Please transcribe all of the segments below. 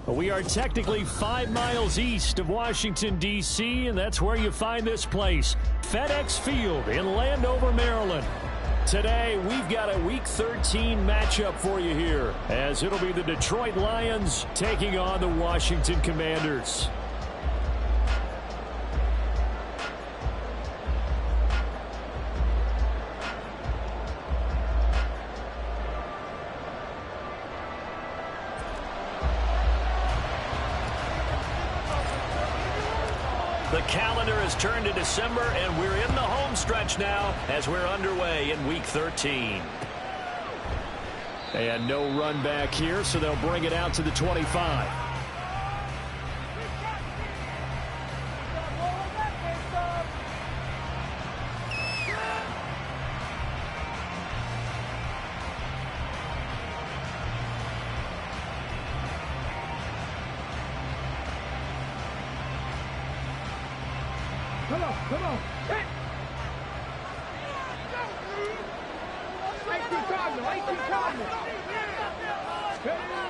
We are technically 5 miles east of Washington, D.C., and that's where you find this place, FedEx Field in Landover, Maryland. Today, we've got a Week 13 matchup for you here, as it'll be the Detroit Lions taking on the Washington Commanders. The calendar has turned to December, and we're in the home stretch now as we're underway in Week 13. And no run back here, so they'll bring it out to the 25. Come on. Hey.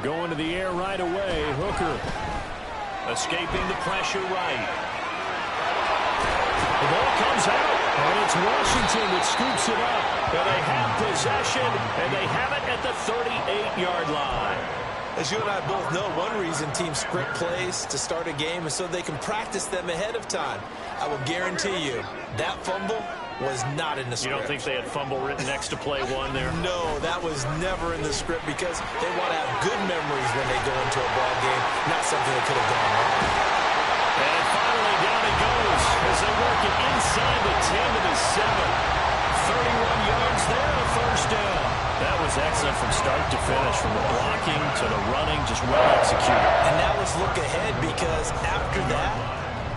Going to the air right away. Hooker escaping the pressure right. The ball comes out, and it's Washington that scoops it up. And they have possession, and they have it at the 38-yard line. As you and I both know, one reason teams script plays to start a game is so they can practice them ahead of time. I will guarantee you that fumble was not in the script. You don't think they had fumble written next to play one there? No, that was never in the script because they want to have good memories when they go into a ball game, not something that could have gone wrong. And finally down it goes as they work it inside the 10 to the 7. 31 yards there, a first down. That was excellent from start to finish, from the blocking to the running, just well executed. And now let's look ahead because after that,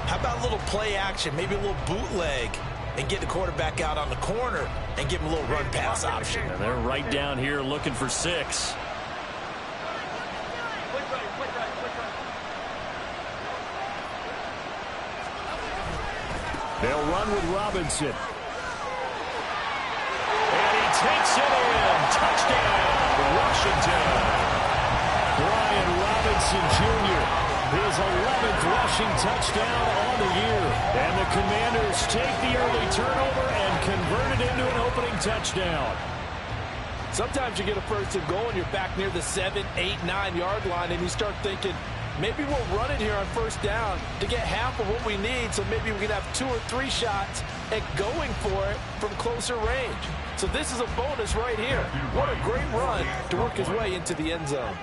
how about a little play action, maybe a little bootleg, and get the quarterback out on the corner and give him a little run pass option. And they're right down here looking for 6. They'll run with Robinson. And he takes it in. Touchdown, Washington. Brian Robinson Jr., his 11th rushing touchdown on the year. And the Commanders take the early turnover and convert it into an opening touchdown. Sometimes you get a first and goal and you're back near the 7, 8, 9-yard line and you start thinking, maybe we'll run it here on first down to get half of what we need, so maybe we can have 2 or 3 shots at going for it from closer range. So this is a bonus right here. What a great run to work his way into the end zone.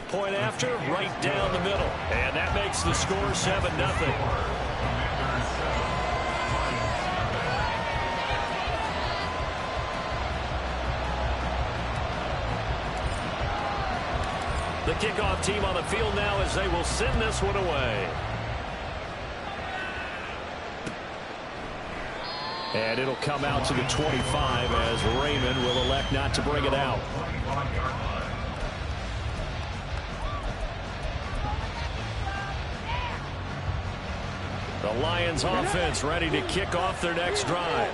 Point after, right down the middle. And that makes the score 7-0. The kickoff team on the field now as they will send this one away. And it'll come out to the 25 as Raymond will elect not to bring it out. The Lions offense ready to kick off their next drive.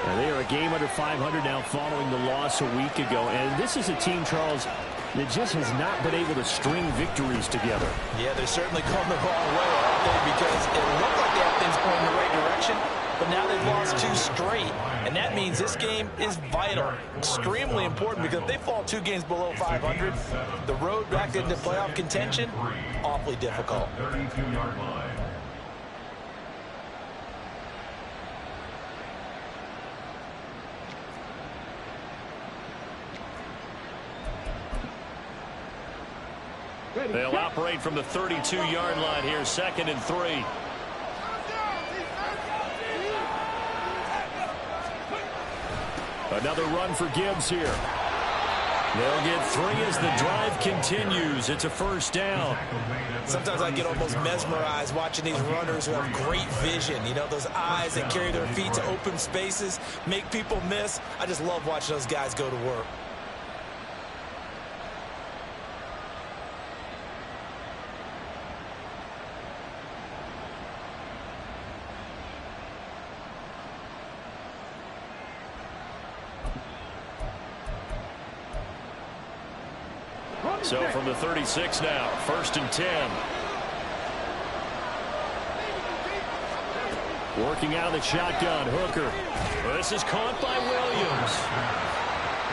And they are a game under 500 now following the loss a week ago. And this is a team, Charles, that just has not been able to string victories together. Yeah, they're certainly going the wrong way, aren't they? Because it looked like they have things going in the right direction, but now they've lost 2 straight. And that means this game is vital, extremely important, because if they fall 2 games below 500, the road back into playoff contention, awfully difficult. They'll operate from the 32-yard line here, 2nd and 3. Another run for Gibbs here. They'll get 3 as the drive continues. It's a first down. Sometimes I get almost mesmerized watching these runners who have great vision. You know, those eyes that carry their feet to open spaces, make people miss. I just love watching those guys go to work. So from the 36 now, 1st and 10. Working out of the shotgun, Hooker. This is caught by Williams.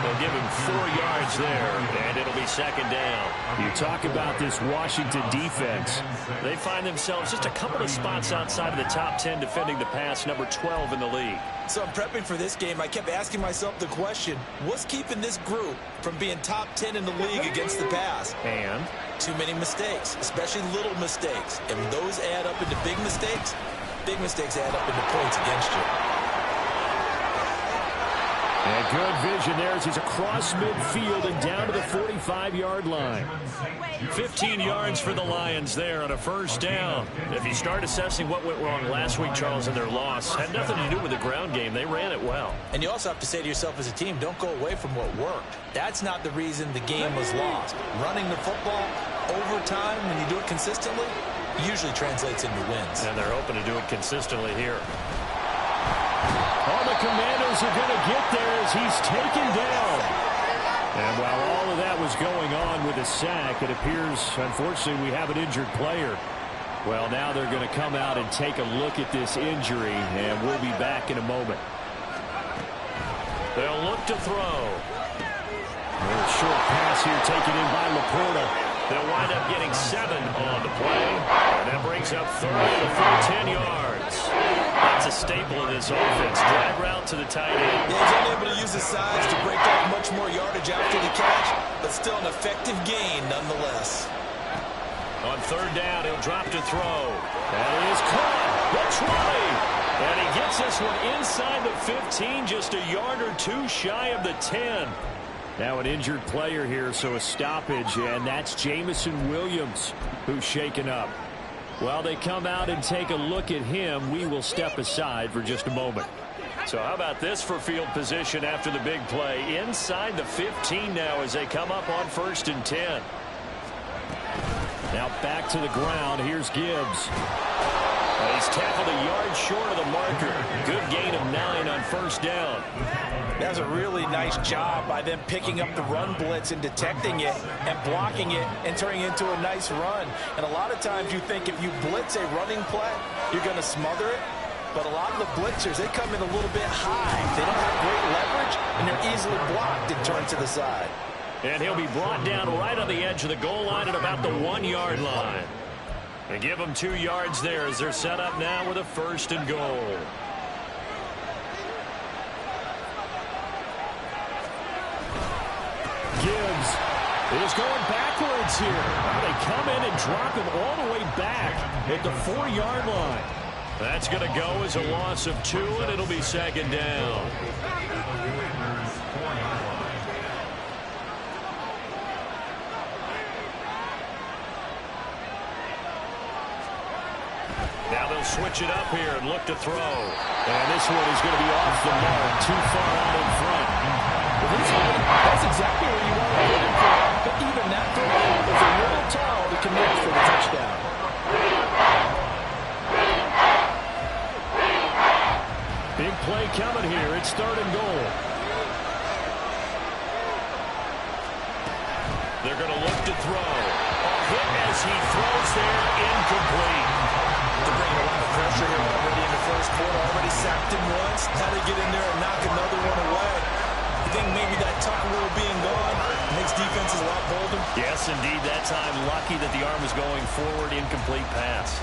They'll give him 4 yards there, and it'll be 2nd down. You talk about this Washington defense. They find themselves just a couple of spots outside of the top 10 defending the pass, number 12 in the league. So I'm prepping for this game. I kept asking myself the question, what's keeping this group from being top 10 in the league against the pass? And? Too many mistakes, especially little mistakes. And when those add up into big mistakes add up into points against you. And good vision there as he's across midfield and down to the 45-yard line. 15 yards for the Lions there on a 1st down. If you start assessing what went wrong last week, Charles, in their loss, had nothing to do with the ground game. They ran it well. And you also have to say to yourself as a team, don't go away from what worked. That's not the reason the game was lost. Running the football over time, when you do it consistently, usually translates into wins. And they're hoping to do it consistently here. All the Commandos are going to get there as he's taken down. And while all of that was going on with a sack, it appears, unfortunately, we have an injured player. Well, now they're going to come out and take a look at this injury, and we'll be back in a moment. They'll look to throw. A short pass here taken in by Laporta. They'll wind up getting 7 on the play. And that brings up 3rd and a full 10 yards. That's a staple of this offense. Drag route to the tight end. Yeah, he's unable to use his size to break off much more yardage after the catch, but still an effective gain nonetheless. On 3rd down, he'll drop to throw. And it is caught. That's right. And he gets this one inside the 15, just a yard or 2 shy of the 10. Now an injured player here, so a stoppage, and that's Jameson Williams who's shaken up. While they come out and take a look at him, we will step aside for just a moment. So how about this for field position after the big play? Inside the 15 now as they come up on 1st and 10. Now back to the ground. Here's Gibbs. He's tackled a yard short of the marker. Good gain of 9 on 1st down. That was a really nice job by them picking up the run blitz and detecting it and blocking it and turning it into a nice run. And a lot of times you think if you blitz a running play, you're going to smother it. But a lot of the blitzers, they come in a little bit high. They don't have great leverage, and they're easily blocked and turned to the side. And he'll be brought down right on the edge of the goal line at about the 1-yard line. And give them 2 yards there as they're set up now with a 1st and goal. Gibbs is going backwards here. They come in and drop him all the way back at the 4-yard line. That's going to go as a loss of 2, and it'll be 2nd down. Now they'll switch it up here and look to throw. And this one is going to be off the mark, too far out in front. That's exactly where you want to put him from. But even that throw was a little tall to connect for the touchdown. Big play coming here. It's 3rd and goal. They're going to look to throw. A hit as he throws there, incomplete. They're bringing a lot of pressure here already in the 1st quarter. Already sacked him once. How to get in there and knock another one away. I think maybe that tuck rule being gone makes defenses a lot bolder. Yes, indeed. That time, lucky that the arm was going forward. Incomplete pass.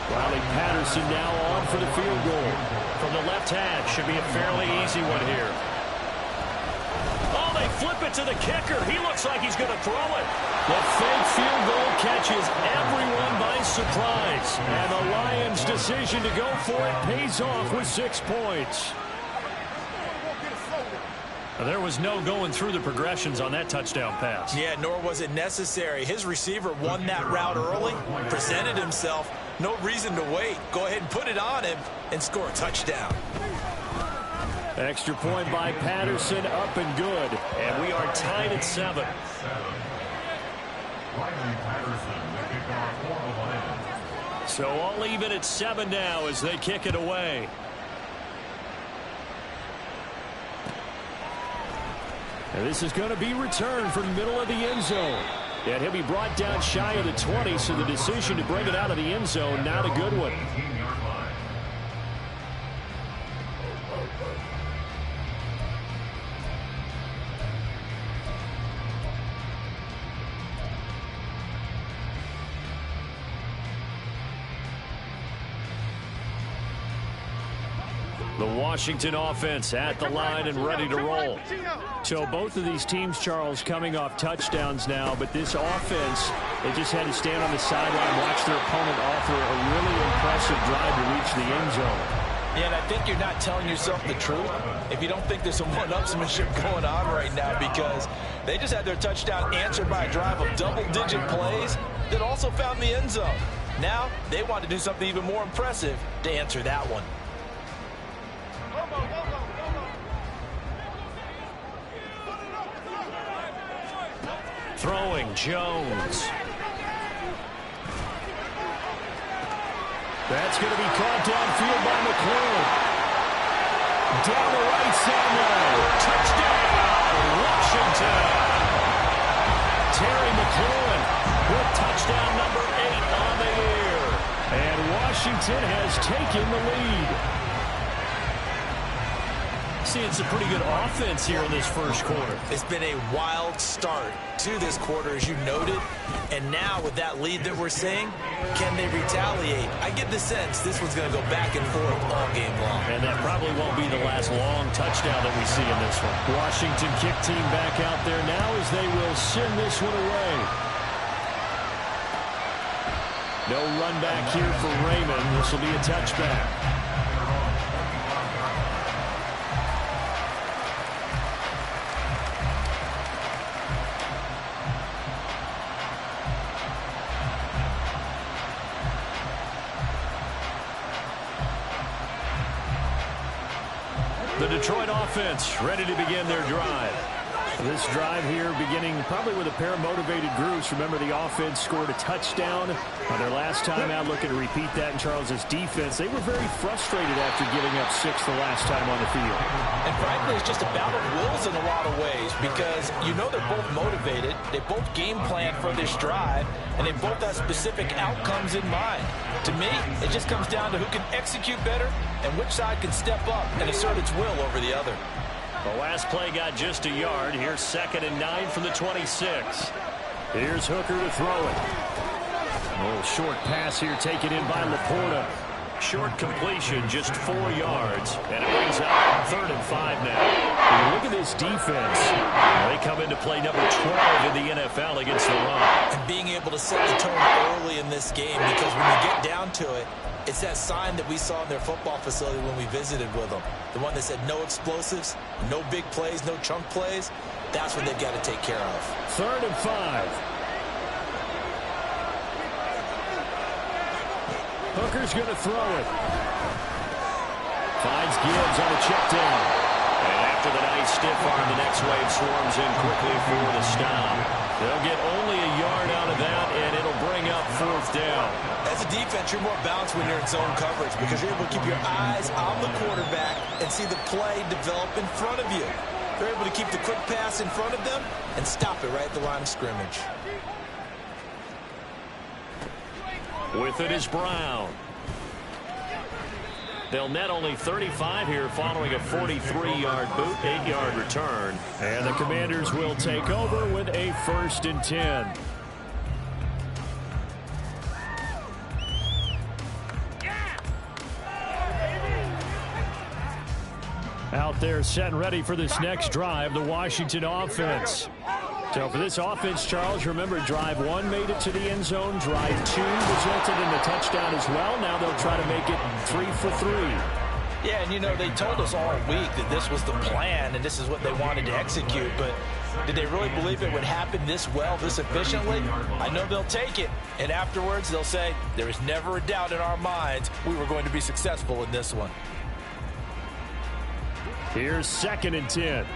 Riley Patterson now on for the field goal. From the left hash, should be a fairly easy one here. Oh, they flip it to the kicker. He looks like he's going to throw it. The fake field goal catches everyone by surprise. And the Lions' decision to go for it pays off with 6 points. There was no going through the progressions on that touchdown pass. Yeah, nor was it necessary. His receiver won that route early, presented himself. No reason to wait. Go ahead and put it on him and score a touchdown. Extra point by Patterson, up and good. And we are tied at 7. So all even at 7 now as they kick it away. And this is going to be returned from the middle of the end zone. And he'll be brought down shy of the 20, so the decision to bring it out of the end zone, not a good one. The Washington offense at the line and ready to roll. So both of these teams, Charles, coming off touchdowns now, but this offense, they just had to stand on the sideline, watch their opponent offer a really impressive drive to reach the end zone. Yeah, and I think you're not telling yourself the truth if you don't think there's some one-upsmanship going on right now, because they just had their touchdown answered by a drive of double-digit plays that also found the end zone. Now they want to do something even more impressive to answer that one. Throwing, Jones. That's going to be caught downfield by McLaurin. Down the right sideline. Touchdown, Washington. Terry McLaurin with touchdown number 8 on the year. And Washington has taken the lead. See, it's a pretty good offense here in this first quarter. It's been a wild start to this quarter, as you noted. And now with that lead that we're seeing, can they retaliate? I get the sense this one's going to go back and forth all game long. And that probably won't be the last long touchdown that we see in this one. Washington kick team back out there now as they will send this one away. No run back here for Raymond. This will be a touchback. The Detroit offense ready to begin their drive. This drive here beginning probably with a pair of motivated groups. Remember, the offense scored a touchdown on their last time out, looking to repeat that in Charles's defense. They were very frustrated after giving up 6 the last time on the field. And frankly, it's just a battle of wills in a lot of ways, because you know they're both motivated. They both game plan for this drive, and they both have specific outcomes in mind. To me, it just comes down to who can execute better and which side can step up and assert its will over the other. The last play got just a yard. Here's 2nd and 9 from the 26. Here's Hooker to throw it. A little short pass here taken in by Laporta. Short completion, just 4 yards. And it brings up 3rd and 5 now. And look at this defense. They come into play number 12 in the NFL against the run. And being able to set the tone early in this game, because when you get down to it, it's that sign that we saw in their football facility when we visited with them. The one that said no explosives, no big plays, no chunk plays. That's what they've got to take care of. 3rd and 5. Hooker's going to throw it. Finds Gibbs on a check down. And after the nice stiff arm, the next wave swarms in quickly for the stop. They'll get only a yard out of that, and it'll bring up 4th down. As a defense, you're more balanced when you're in zone coverage, because you're able to keep your eyes on the quarterback and see the play develop in front of you. They're able to keep the quick pass in front of them and stop it right at the line of scrimmage. With it is Brown. They'll net only 35 here following a 43-yard boot, 8-yard return. And the Commanders will take over with a 1st and 10. Out there set and ready for this next drive, the Washington offense. So for this offense, Charles, remember, drive 1 made it to the end zone. Drive 2 resulted in a touchdown as well. Now they'll try to make it 3 for 3. Yeah, and you know, they told us all week that this was the plan and this is what they wanted to execute, but did they really believe it would happen this well, this efficiently? I know they'll take it, and afterwards they'll say, there was never a doubt in our minds we were going to be successful in this one. Here's 2nd and 10.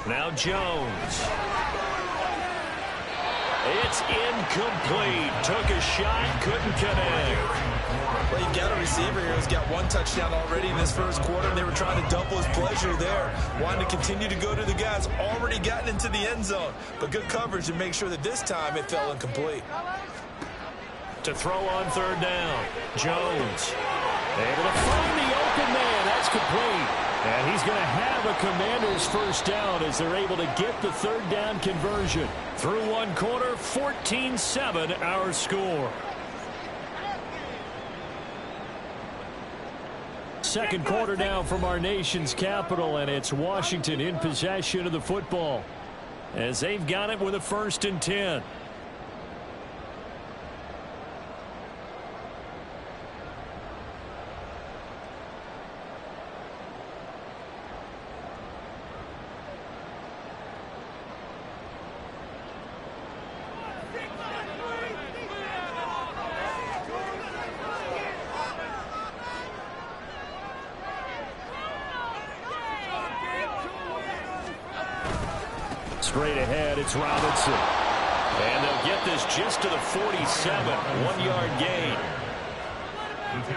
Now Jones. It's incomplete. Took a shot, couldn't connect. Well, you've got a receiver here who's got one touchdown already in this first quarter, and they were trying to double his pleasure there. Wanting to continue to go to the guys already gotten into the end zone. But good coverage to make sure that this time it fell incomplete. To throw on third down. Jones able to find the open man. That's complete. And he's going to have a Commanders first down as they're able to get the third down conversion. Through one quarter, 14-7 our score. Second quarter now from our nation's capital, and it's Washington in possession of the football as they've got it with a 1st and 10. Straight ahead, it's Robinson. And they'll get this just to the 47, 1-yard gain.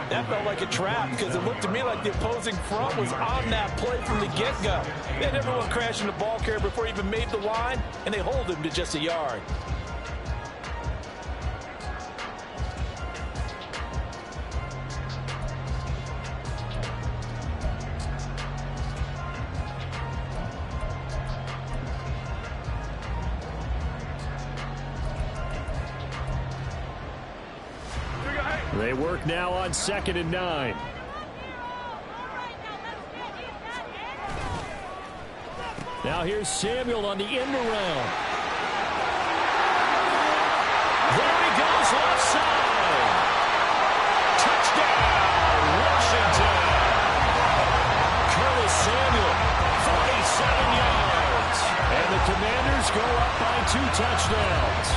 That felt like a trap because it looked to me like the opposing front was on that play from the get-go. They had everyone crashing the ball carrier before he even made the line, and they hold him to just a yard. They work now on 2nd and 9. Now here's Samuel on the end around. There he goes, left side. Touchdown, Washington. Curtis Samuel, 47 yards. And the Commanders go up by 2 touchdowns.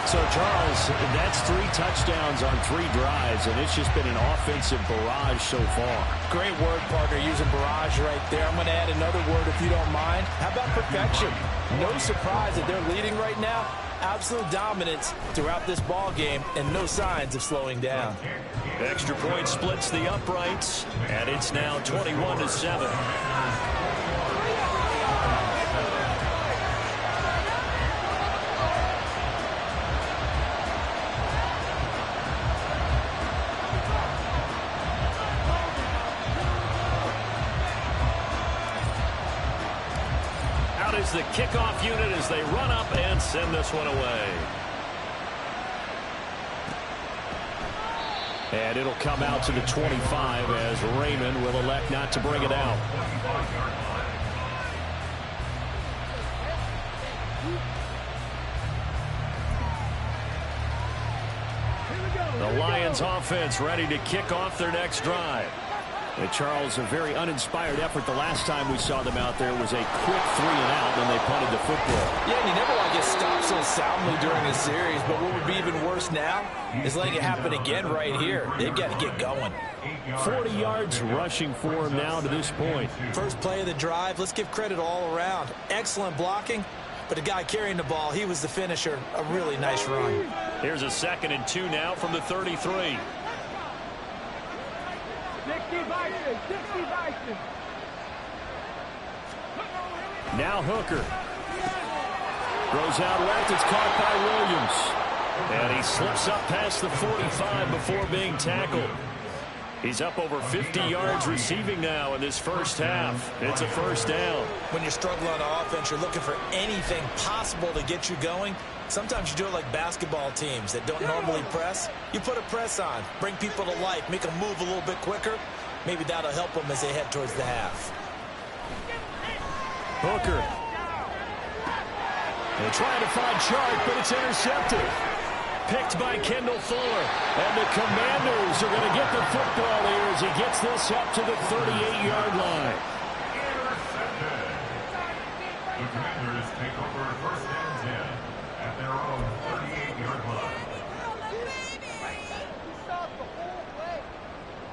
So, Charles, that's 3 touchdowns on 3 drives, and it's just been an offensive barrage so far. Great word, partner, using barrage right there. I'm going to add another word if you don't mind. How about perfection? No surprise that they're leading right now. Absolute dominance throughout this ball game, and no signs of slowing down. Extra point splits the uprights, and it's now 21-7. Is the kickoff unit as they run up and send this one away. And it'll come out to the 25 as Raymond will elect not to bring it out. The Lions offense ready to kick off their next drive. Charles, a very uninspired effort. The last time we saw them out there was a quick 3 and out when they punted the football. Yeah, and you never want to get stopped so soundly during a series, but what would be even worse now is letting it happen again right here. They've got to get going. 40 yards rushing for him now to this point. First play of the drive, let's give credit all around. Excellent blocking, but the guy carrying the ball, he was the finisher. A really nice run. Here's a 2nd and 2 now from the 33. 60 Vikings. Now Hooker. Throws out left. It's caught by Williams. And he slips up past the 45 before being tackled. He's up over 50 yards receiving now in this first half. It's a first down. When you're struggling on offense, you're looking for anything possible to get you going. Sometimes you do it like basketball teams that don't normally press. You put a press on, bring people to life, make them move a little bit quicker. Maybe that'll help them as they head towards the half. Hooker. They're trying to find Chark, but it's intercepted. Picked by Kendall Fuller. And the Commanders are going to get the football here as he gets this up to the 38-yard line. The Commanders take over 1st and 10 at their own 38-yard line.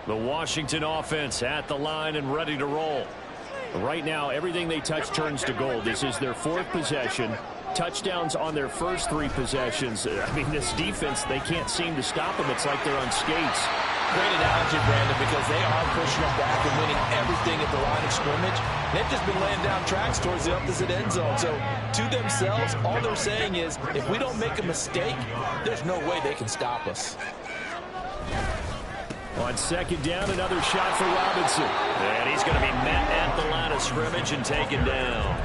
The Washington offense at the line and ready to roll. Right now, everything they touch turns to gold. This is their 4th possession. touchdowns on their first 3 possessions. I mean, this defense, they can't seem to stop them. It's like they're on skates. Great analogy, Brandon, because they are pushing them back and winning everything at the line of scrimmage. They've just been laying down tracks towards the opposite end zone. So to themselves, all they're saying is, if we don't make a mistake, there's no way they can stop us. On second down, another shot for Robinson. And he's going to be met at the line of scrimmage and taken down.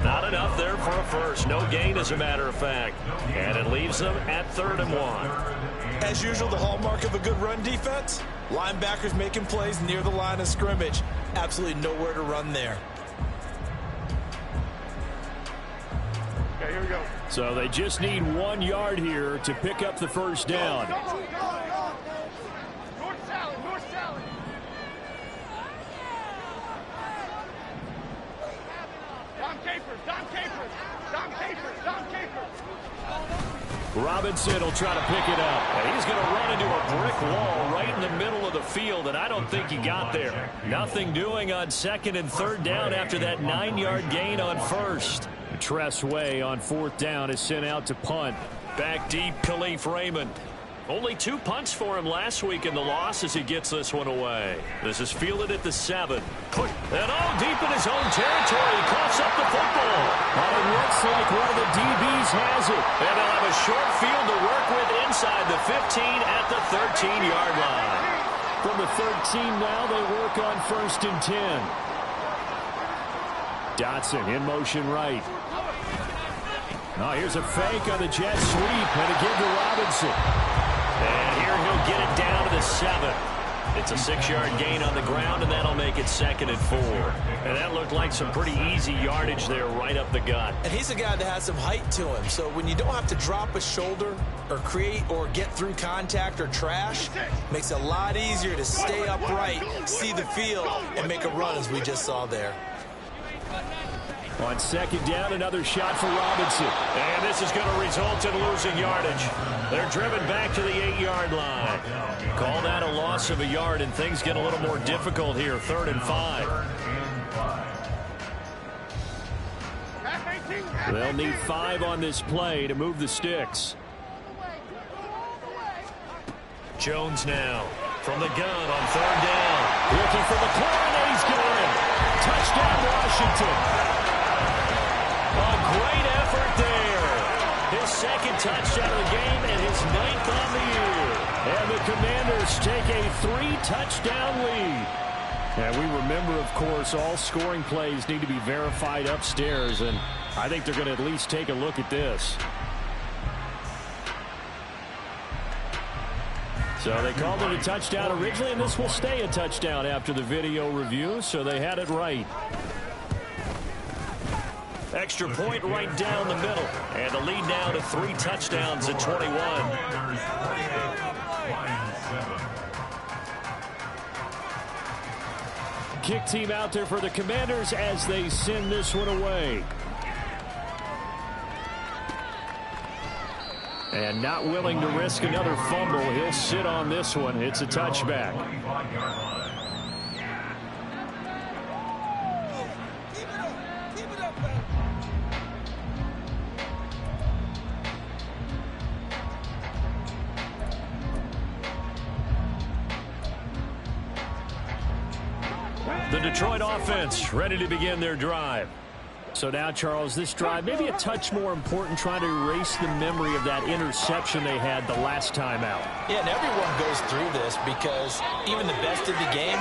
Not enough there for a first. No gain, as a matter of fact. And it leaves them at 3rd and 1. As usual, the hallmark of a good run defense, linebackers making plays near the line of scrimmage. Absolutely nowhere to run there. Okay, here we go. So they just need 1 yard here to pick up the first down. North salad, north salad. Dom Capers, Dom Capers, Dom Capers, Dom Capers. Robinson will try to pick it up. And he's going to run into a brick wall right in the middle of the field, and I don't think he got there. Nothing doing on 2nd and 3rd down after that 9-yard gain on 1st. Tress Way on 4th down is sent out to punt. Back deep, Khalif Raymond. Only 2 punts for him last week in the loss as he gets this one away. This is fielded at the 7. And all deep in his own territory. He coughs up the football. Well, it looks like one of the DBs has it. And they'll have a short field to work with inside the 15 at the 13-yard line. From the 13 now, they work on 1st and 10. Dotson in motion right. Now here's a fake on the jet sweep, and again to Robinson. And here he'll get it down to the 7. It's a 6-yard gain on the ground, and that'll make it 2nd and 4. And that looked like some pretty easy yardage there right up the gut. And he's a guy that has some height to him, so when you don't have to drop a shoulder or create or get through contact or trash, makes it a lot easier to stay upright, see the field, and make a run as we just saw there. On 2nd down, another shot for Robinson. And this is going to result in losing yardage. They're driven back to the 8-yard line. Call that a loss of a yard, and things get a little more difficult here. 3rd and 5. They'll need 5 on this play to move the sticks. Jones now from the gun on 3rd down. Looking for the corner, and he's going. Touchdown, Washington. A great effort there. His 2nd touchdown of the game and his 9th on the year. And the Commanders take a 3-touchdown lead. And we remember, of course, all scoring plays need to be verified upstairs, and I think they're going to at least take a look at this. So they called it a touchdown originally, and this will stay a touchdown after the video review, so they had it right. Extra point right down the middle. And the lead now to 3 touchdowns at 21. Kick team out there for the Commanders as they send this one away. And not willing to risk another fumble. He'll sit on this one. It's a touchback. The Detroit offense ready to begin their drive. So now, Charles, this drive maybe a touch more important, trying to erase the memory of that interception they had the last time out. Yeah, and everyone goes through this because even the best of the game,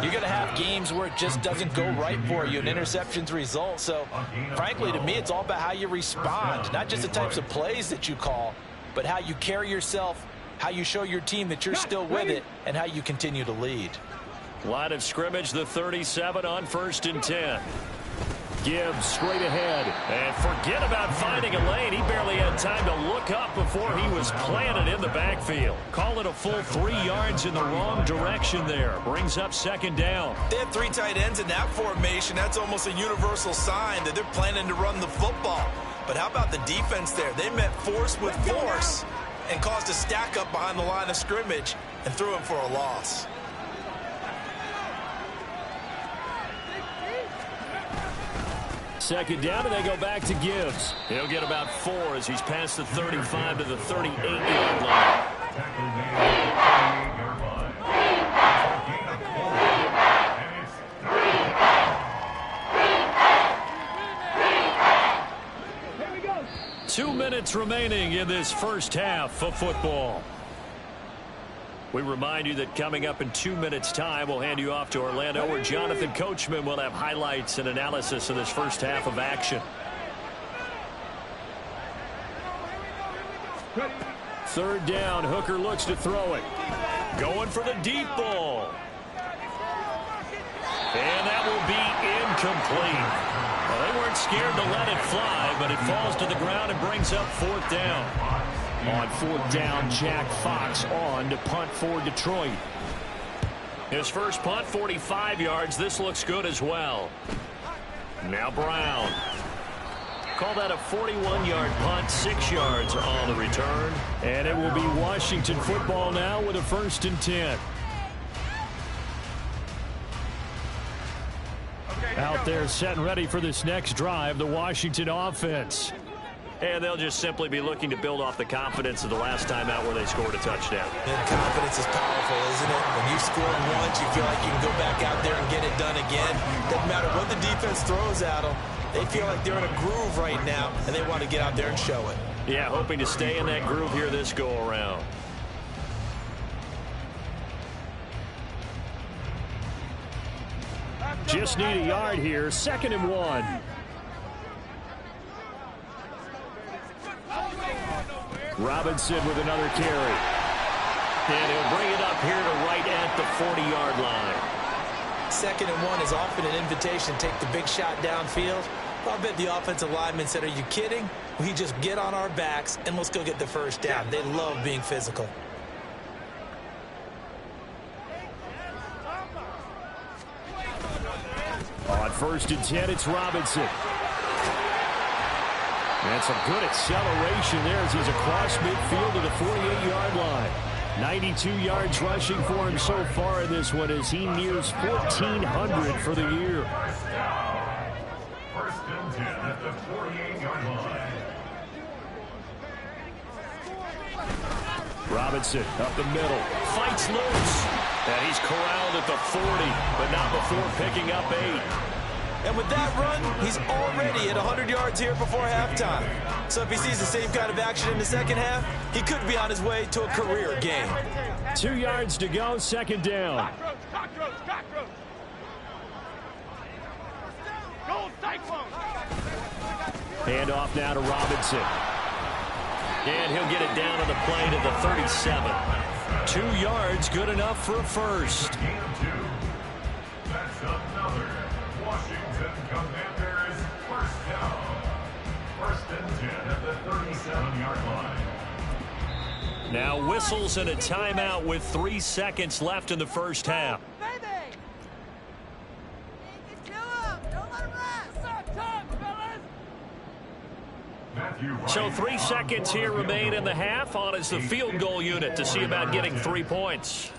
you're going to have games where it just doesn't go right for you and interceptions result. So, frankly, to me, it's all about how you respond, not just the types of plays that you call, but how you carry yourself, how you show your team that you're still with it, and how you continue to lead. Line of scrimmage, the 37 on 1st and 10. Gibbs straight ahead. And forget about finding a lane. He barely had time to look up before he was planted in the backfield. Call it a full 3 yards in the wrong direction there. Brings up 2nd down. They have 3 tight ends in that formation. That's almost a universal sign that they're planning to run the football. But how about the defense there? They met force with force and caused a stack up behind the line of scrimmage and threw him for a loss. Second down, and they go back to Gibbs. He'll get about 4 as he's past the 35 to the 38-yard line. Tackle made at the 38-yard line. It's a gain of 4, and it's 2 minutes remaining in this first half of football. We remind you that coming up in 2 minutes' time, we'll hand you off to Orlando, where Jonathan Coachman will have highlights and analysis of this first half of action. Third down, Hooker looks to throw it. Going for the deep ball. And that will be incomplete. Well, they weren't scared to let it fly, but it falls to the ground and brings up fourth down. On fourth down, Jack Fox on to punt for Detroit. His first punt, 45 yards. This looks good as well. Now Brown. Call that a 41-yard punt, 6 yards on the return. And it will be Washington football now with a 1st and 10. Out there set and ready for this next drive, the Washington offense. And they'll just simply be looking to build off the confidence of the last time out where they scored a touchdown. And confidence is powerful, isn't it? When you've scored once, you feel like you can go back out there and get it done again. Doesn't matter what the defense throws at them. They feel like they're in a groove right now, and they want to get out there and show it. Yeah, hoping to stay in that groove here this go-around. Just need a yard here. 2nd and 1. Robinson with another carry. And he'll bring it up here to right at the 40-yard line. 2nd and 1 is often an invitation to take the big shot downfield. I bet the offensive lineman said, are you kidding? We just get on our backs and let's go get the first down. They love being physical. On 1st and 10, it's Robinson. And some good acceleration there as he's across midfield to the 48-yard line. 92 yards rushing for him so far in this one as he nears 1,400 for the year. 1st and 10 at the 48-yard line. Robinson up the middle. Fights loose. And he's corralled at the 40, but not before picking up 8. And with that run, he's already at 100 yards here before halftime. So if he sees the same kind of action in the second half, he could be on his way to a career game. 2 yards to go, 2nd down. Cockroach. Gold Cyclone. Hand off now to Robinson. And he'll get it down on the play to the 37. 2 yards, good enough for a first. Gain of 2. That's another Washington Commanders first down. 1st and 10 at the 37-yard line. Now whistles and a timeout with 3 seconds left in the first half. So 3 seconds here remain in the half. On is the field goal unit to see about getting 3 points.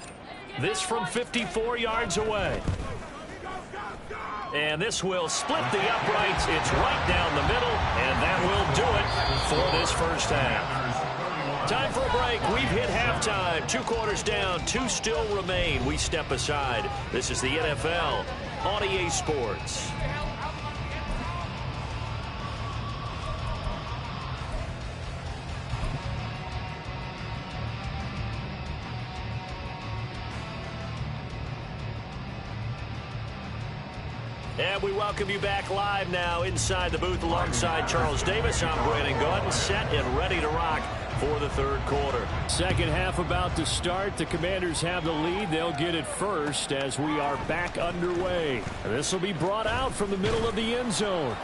This from 54 yards away. And this will split the uprights. It's right down the middle, and that will do it for this first half. Time for a break. We've hit halftime. 2 quarters down, 2 still remain. We step aside. This is the NFL on EA Sports. And we welcome you back live now inside the booth alongside Charles Davis. I'm Brandon Gordon, set and ready to rock for the 3rd quarter. Second half about to start. The Commanders have the lead. They'll get it first as we are back underway. This will be brought out from the middle of the end zone.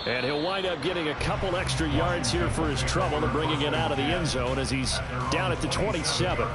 And he'll wind up getting a couple extra yards here for his trouble and bringing it out of the end zone as he's down at the 27.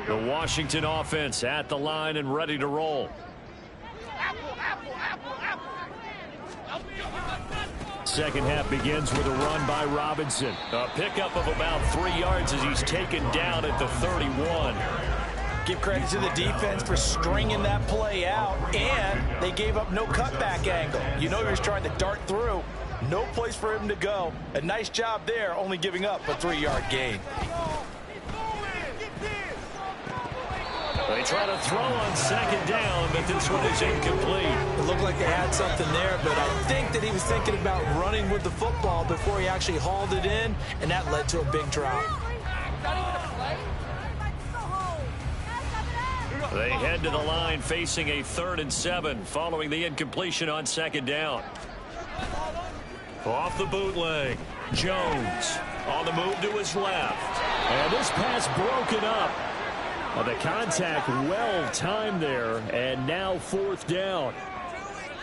The Washington offense at the line and ready to roll. Second half begins with a run by Robinson. A pickup of about 3 yards as he's taken down at the 31. Give credit to the defense for stringing that play out, and they gave up no cutback angle. You know he was trying to dart through. No place for him to go. A nice job there, only giving up a 3-yard gain. They try to throw on second down, but this one is incomplete. It looked like they had something there, but I think that he was thinking about running with the football before he actually hauled it in, and that led to a big drop. They head to the line facing a 3rd and 7 following the incompletion on second down. Off the bootleg. Jones on the move to his left. And this pass broken up. The contact well timed there, and now 4th down.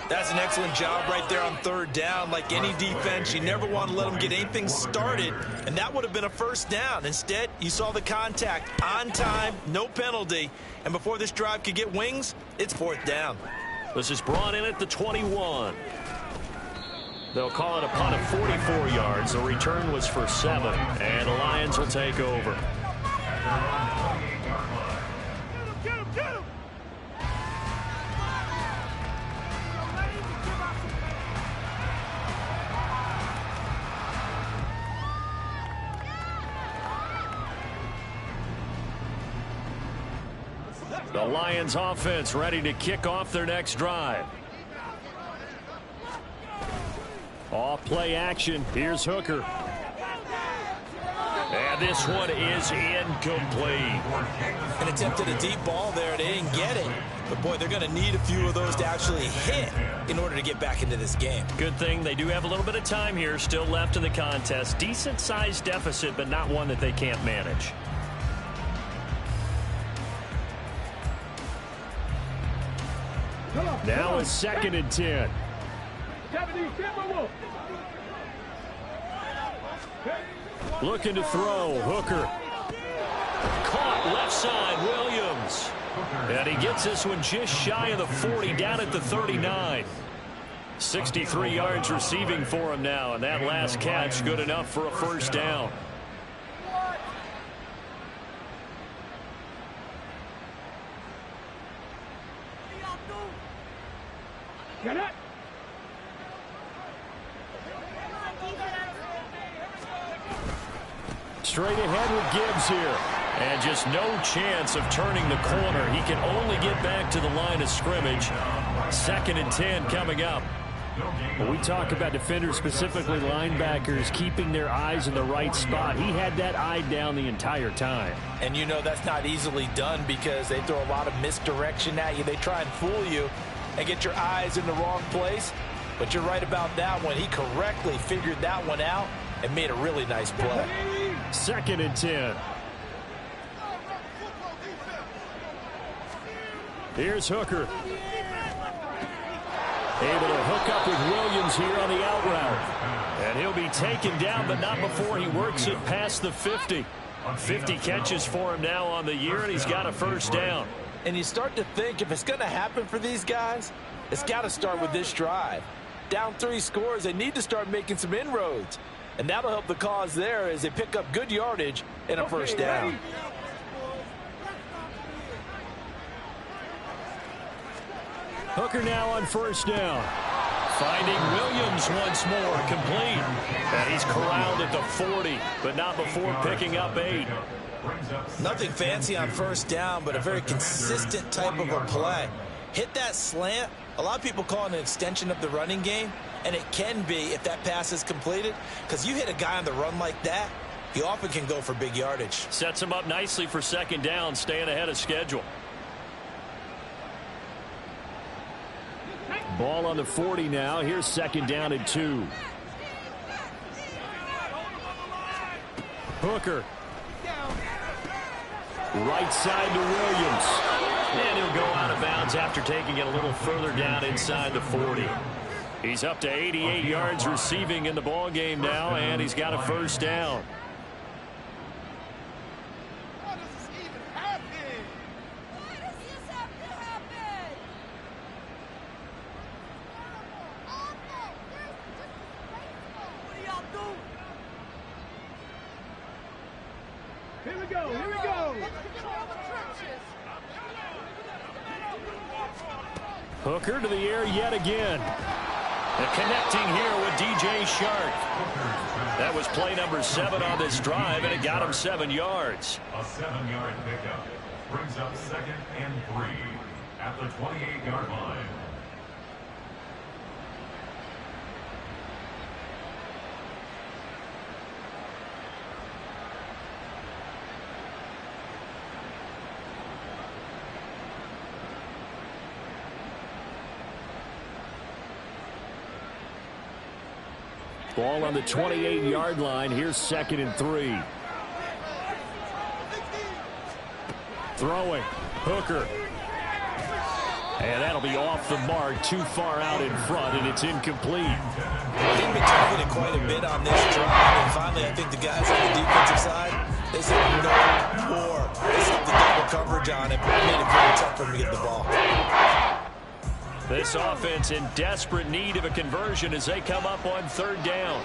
That's an excellent job right there on 3rd down. Like any defense, you never want to let them get anything started, and that would have been a 1st down. Instead, you saw the contact on time, no penalty, and before this drive could get wings, it's 4th down. This is brought in at the 21. They'll call it a punt of 44 yards. The return was for 7, and the Lions will take over. The Lions offense ready to kick off their next drive. Off play action. Here's Hooker. And this one is incomplete. An attempt at a deep ball there. They didn't get it. But, boy, they're going to need a few of those to actually hit in order to get back into this game. Good thing they do have a little bit of time here still left in the contest. Decent-sized deficit, but not one that they can't manage. Now it's 2nd and 10. Looking to throw. Hooker. Caught left side. Williams. And he gets this one just shy of the 40, down at the 39. 63 yards receiving for him now, and that last catch good enough for a 1st down. Get it! Straight ahead with Gibbs here. And just no chance of turning the corner. He can only get back to the line of scrimmage. 2nd and 10 coming up. When we talk about defenders, specifically linebackers, keeping their eyes in the right spot, he had that eye down the entire time. And you know that's not easily done because they throw a lot of misdirection at you. They try and fool you and get your eyes in the wrong place. But you're right about that one. He correctly figured that one out and made a really nice play. 2nd and 10. Here's Hooker. Able to hook up with Williams here on the out route. And he'll be taken down, but not before he works it past the 50. 50 catches for him now on the year, and he's got a 1st down. And you start to think if it's going to happen for these guys, it's got to start with this drive. Down 3 scores, they need to start making some inroads. And that'll help the cause there as they pick up good yardage and a 1st down. Hooker now on 1st down. Finding Williams once more, complete. And he's corralled at the 40, but not before picking up 8. Nothing fancy on 1st down, but a very consistent type of a play. Hit that slant. A lot of people call it an extension of the running game, and it can be if that pass is completed, because you hit a guy on the run like that, he often can go for big yardage. Sets him up nicely for 2nd down, staying ahead of schedule. Ball on the 40 now. Here's 2nd down and 2. Hooker. Right side to Williams. And he'll go out of bounds after taking it a little further down inside the 40. He's up to 88 yards receiving in the ball game now, and he's got a 1st down. How does this even happen? Hooker to the air yet again. And connecting here with DJ Shark. That was play number 7 on this drive, and it got him 7 yards. A 7-yard pickup brings up 2nd and 3 at the 28-yard line. Ball on the 28-yard line. Here's 2nd and 3. Throwing. Hooker. And that'll be off the mark, too far out in front, and it's incomplete. They've been targeted quite a bit on this drive, and finally I think the guys on the defensive side, they said no more. They stopped the double coverage on it, but it made it very tough for them to get the ball. This offense in desperate need of a conversion as they come up on 3rd down.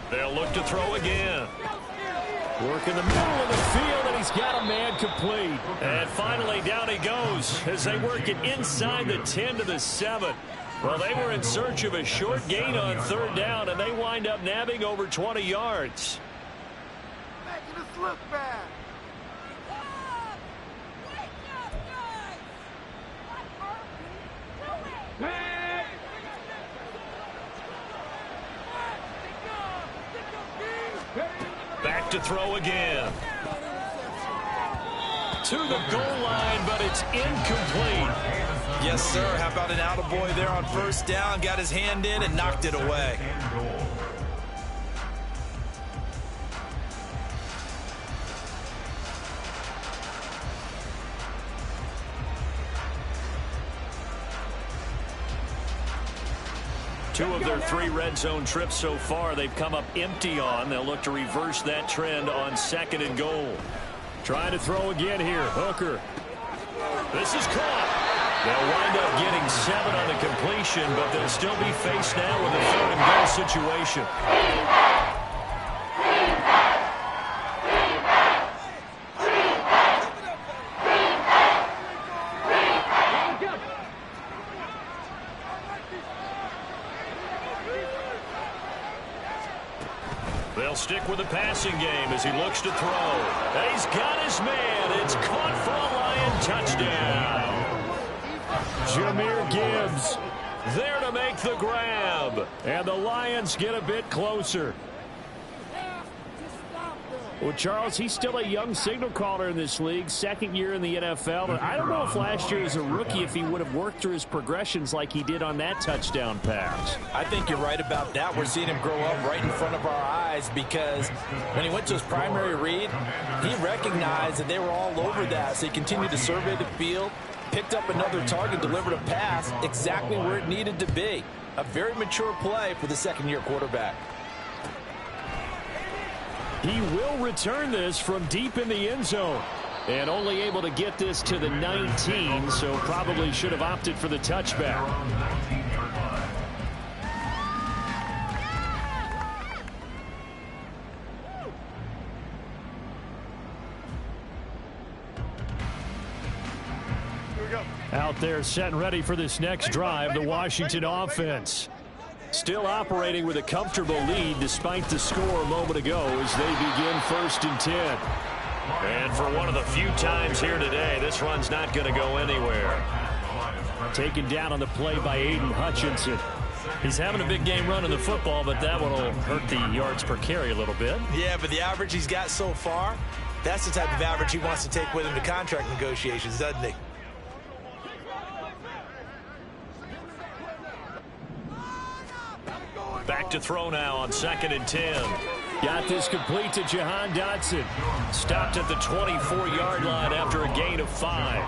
They'll look to throw again. Work in the middle of the field, and he's got a man complete. And finally, down he goes as they work it inside the 10 to the 7. Well, they were in search of a short gain on 3rd down, and they wind up nabbing over 20 yards. Making us look bad. Back to throw again. To the goal line, but it's incomplete. Yes, sir. How about an attaboy there on 1st down? Got his hand in and knocked it away. Two of their 3 red zone trips so far they've come up empty on. They'll look to reverse that trend on 2nd and goal. Trying to throw again here. Hooker. This is caught. They'll wind up getting 7 on the completion, but they'll still be faced now with a 3rd and goal situation. They'll stick with the passing game as he looks to throw. And he's got his man. It's caught for a Lion touchdown. Jahmyr Gibbs there to make the grab. And the Lions get a bit closer. Well, Charles, he's still a young signal caller in this league, 2nd year in the NFL. But I don't know if last year as a rookie if he would have worked through his progressions like he did on that touchdown pass. I think you're right about that. We're seeing him grow up right in front of our eyes because when he went to his primary read, he recognized that they were all over that. So he continued to survey the field, picked up another target, delivered a pass exactly where it needed to be. A very mature play for the 2nd-year quarterback. He will return this from deep in the end zone. And only able to get this to the 19, so probably should have opted for the touchback. Out there set and ready for this next drive, the Washington offense. Still operating with a comfortable lead despite the score a moment ago as they begin 1st and 10. And for one of the few times here today, this run's not going to go anywhere. Taken down on the play by Aiden Hutchinson. He's having a big game running the football, but that one will hurt the yards per carry a little bit. Yeah, but the average he's got so far, that's the type of average he wants to take with him to contract negotiations, doesn't he? Back to throw now on 2nd and 10. Got this complete to Jahan Dotson. Stopped at the 24-yard line after a gain of 5.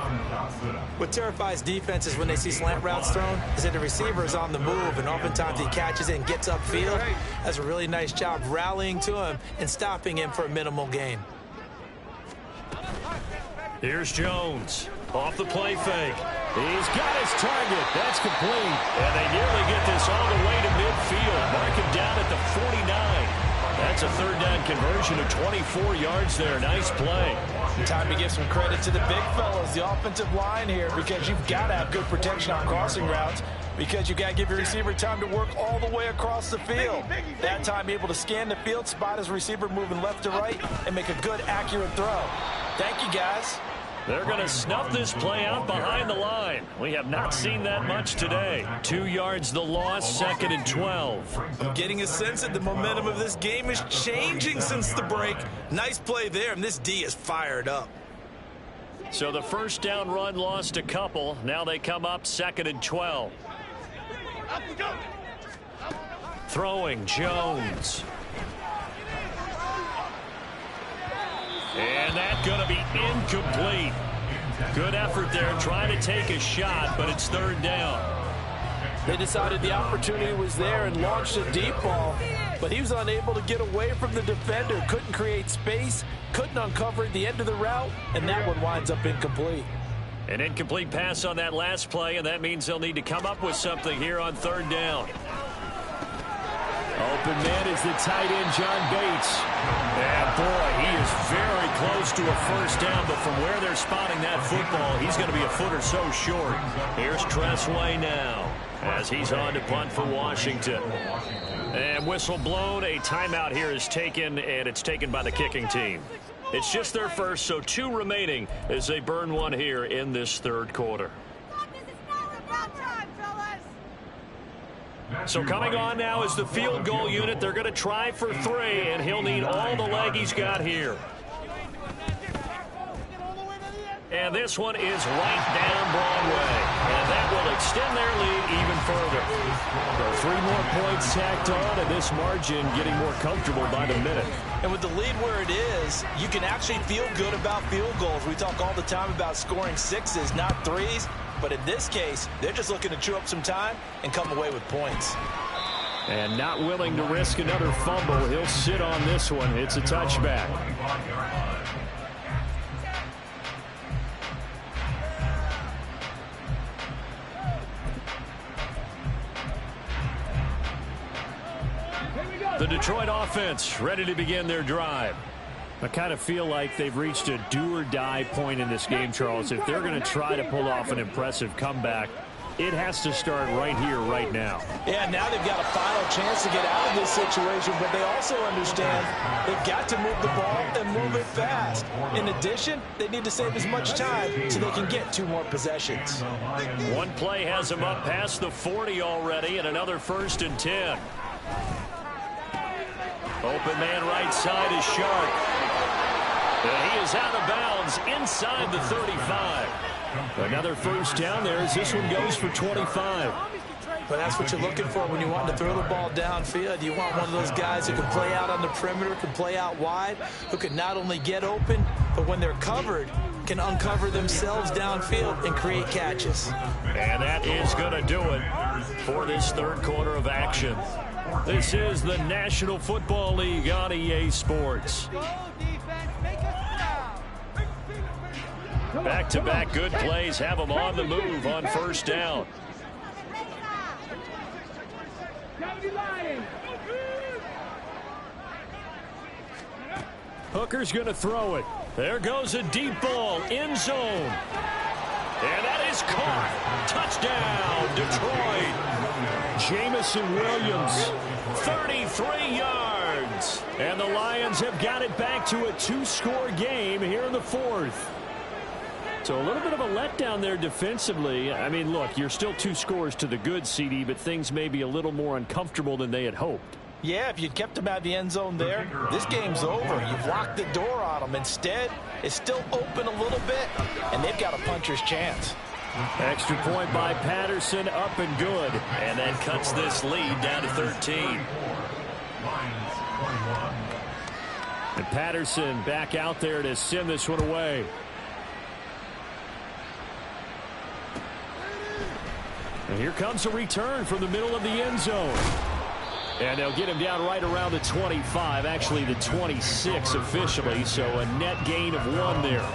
What terrifies defenses when they see slant routes thrown is that the receiver is on the move, and oftentimes he catches it and gets upfield. Does a really nice job rallying to him and stopping him for a minimal gain. Here's Jones. Off the play fake. He's got his target. That's complete. And they nearly get this all the way to midfield. Mark him down at the 49. That's a 3rd down conversion of 24 yards there. Nice play. Time to give some credit to the big fellas, the offensive line here, because you've got to have good protection on crossing routes, because you've got to give your receiver time to work all the way across the field. That time able to scan the field, spot his receiver moving left to right, and make a good, accurate throw. Thank you, guys. They're going to snuff this play out behind the line. We have not seen that much today. 2 yards the loss, 2nd and 12. I'm getting a sense that the momentum of this game is changing since the break. Nice play there, and this D is fired up. So the first down run lost a couple. Now they come up 2nd and 12. Throwing Jones. And that's going to be incomplete. Good effort there trying to take a shot, but it's 3rd down. They decided the opportunity was there and launched a deep ball, but he was unable to get away from the defender, couldn't create space, couldn't uncover the end of the route, and that one winds up incomplete. An incomplete pass on that last play, and that means they'll need to come up with something here on 3rd down. Open man is the tight end, John Bates. And boy, he is very close to a first down, but from where they're spotting that football, he's going to be a foot or so short. Here's Tressway now as he's on to punt for Washington. And whistle blown, a timeout here is taken, and it's taken by the kicking team. It's just their first, so 2 remaining as they burn one here in this 3rd quarter. So coming on now is the field goal unit. They're going to try for 3, and he'll need all the leg he's got here. And this one is right down Broadway. And that will extend their lead even further. So 3 more points tacked on, and this margin getting more comfortable by the minute. And with the lead where it is, you can actually feel good about field goals. We talk all the time about scoring 6s, not 3s. But in this case, they're just looking to chew up some time and come away with points. And not willing to risk another fumble. He'll sit on this one. It's a touchback. The Detroit offense ready to begin their drive. I kind of feel like they've reached a do-or-die point in this game, Charles. If they're going to try to pull off an impressive comeback, it has to start right here, right now. Yeah, now they've got a final chance to get out of this situation, but they also understand they've got to move the ball and move it fast. In addition, they need to save as much time so they can get 2 more possessions. One play has them up past the 40 already, and another 1st and 10. Open man right side is Sharp. And he is out of bounds inside the 35. Another first down there as this one goes for 25. But that's what you're looking for when you want to throw the ball downfield. You want one of those guys who can play out on the perimeter, can play out wide, who can not only get open, but when they're covered, can uncover themselves downfield and create catches. And that is going to do it for this 3rd quarter of action. This is the National Football League on EA Sports. Back-to-back good plays have them on the move on 1st down. Hooker's going to throw it. There goes a deep ball, end zone. And that is caught. Touchdown, Detroit. Jamison Williams, 33 yards. And the Lions have got it back to a 2-score game here in the 4th. So a little bit of a letdown there defensively. I mean, look, you're still 2 scores to the good, CD, but things may be a little more uncomfortable than they had hoped. Yeah, if you'd kept them out of the end zone there, this game's over. You've locked the door on them. Instead, it's still open a little bit, and they've got a puncher's chance. Extra point by Patterson, up and good. And that cuts this lead down to 13. And Patterson back out there to send this one away. And here comes a return from the middle of the end zone. And they'll get him down right around the 25, actually the 26 officially, so a net gain of 1 there.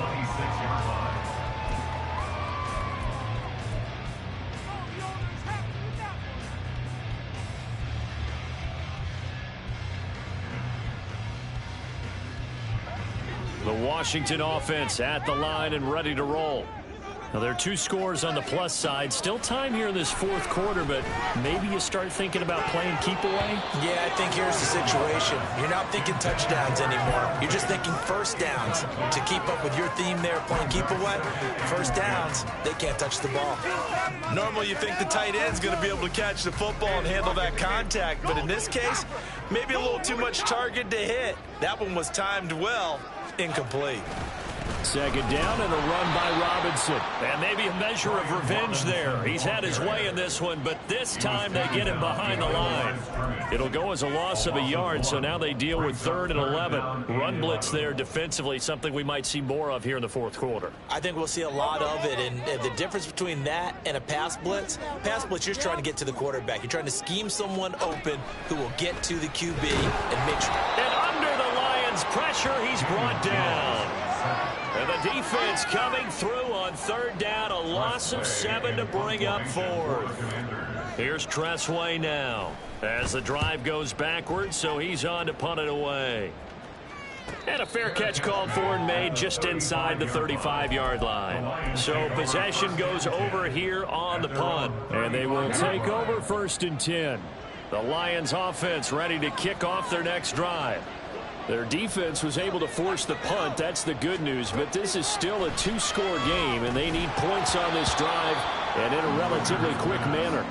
The Washington offense at the line and ready to roll. Now, there are 2 scores on the plus side. Still time here in this fourth quarter, but maybe you start thinking about playing keep away? Yeah, I think here's the situation. You're not thinking touchdowns anymore. You're just thinking first downs. To keep up with your theme there, playing keep away, first downs, they can't touch the ball. Normally you think the tight end's going to be able to catch the football and handle that contact, but in this case, maybe a little too much target to hit. That one was timed well, incomplete. Second down and a run by Robinson. And maybe a measure of revenge there. He's had his way in this one, but this time they get him behind the line. It'll go as a loss of a yard, so now they deal with 3rd and 11. Run blitz there defensively, something we might see more of here in the fourth quarter. I think we'll see a lot of it, and the difference between that and a pass blitz, you're just trying to get to the quarterback. You're trying to scheme someone open who will get to the QB and make sure. And under the Lions' pressure, he's brought down. And the defense coming through on 3rd down, a loss of 7 to bring up 4th. Here's Tressway now as the drive goes backwards, so he's on to punt it away. And a fair catch called for and made just inside the 35-yard line. So possession goes over here on the punt. And they will take over 1st and 10. The Lions offense ready to kick off their next drive. Their defense was able to force the punt. That's the good news. But this is still a 2-score game, and they need points on this drive and in a relatively quick manner.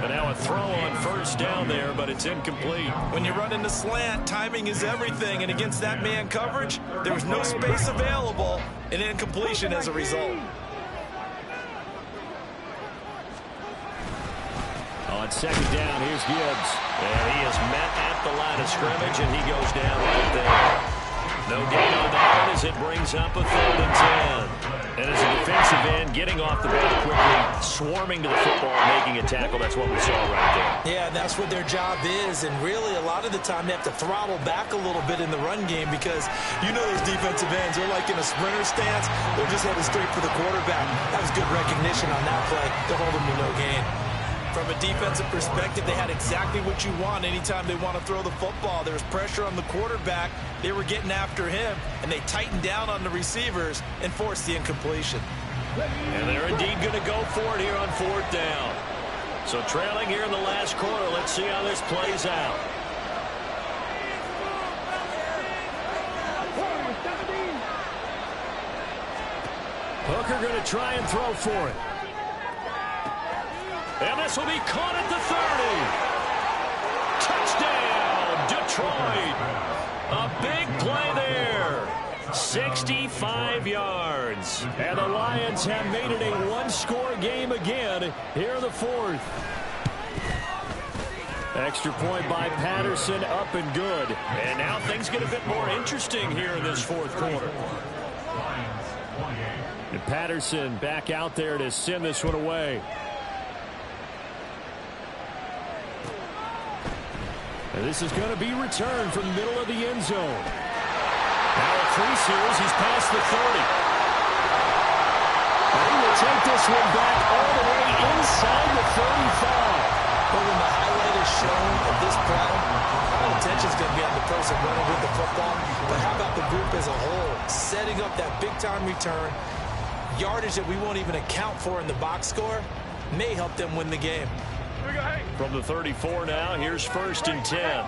And now a throw on 1st down there, but it's incomplete. When you run in the slant, timing is everything. And against that man coverage, there was no space available, and incompletion as a result. On 2nd down, here's Gibbs. And he is met at the line of scrimmage, and he goes down right there. No gain on that one as it brings up a 3rd and 10. And as a defensive end, getting off the ball quickly, swarming to the football, making a tackle. That's what we saw right there. Yeah, that's what their job is. And really, a lot of the time, they have to throttle back a little bit in the run game because you know those defensive ends, they're like in a sprinter stance. They're just headed straight for the quarterback. That was good recognition on that play to hold them to no gain. From a defensive perspective, they had exactly what you want anytime they want to throw the football. There was pressure on the quarterback. They were getting after him, and they tightened down on the receivers and forced the incompletion. And they're indeed going to go for it here on 4th down. So trailing here in the last quarter, let's see how this plays out. Hooker going to try and throw for it. And this will be caught at the 30. Touchdown, Detroit. A big play there. 65 yards. And the Lions have made it a 1-score game again here in the 4th. Extra point by Patterson, up and good. And now things get a bit more interesting here in this 4th quarter. And Patterson back out there to send this one away. And this is going to be returned from the middle of the end zone. Now a 3 series, he's past the 30. And he will take this one back all the way inside the 35. But when the highlight is shown of this play, all attention is going to be on the person running with the football. But how about the group as a whole? Setting up that big-time return, yardage that we won't even account for in the box score, may help them win the game. From the 34 now, here's 1st and 10.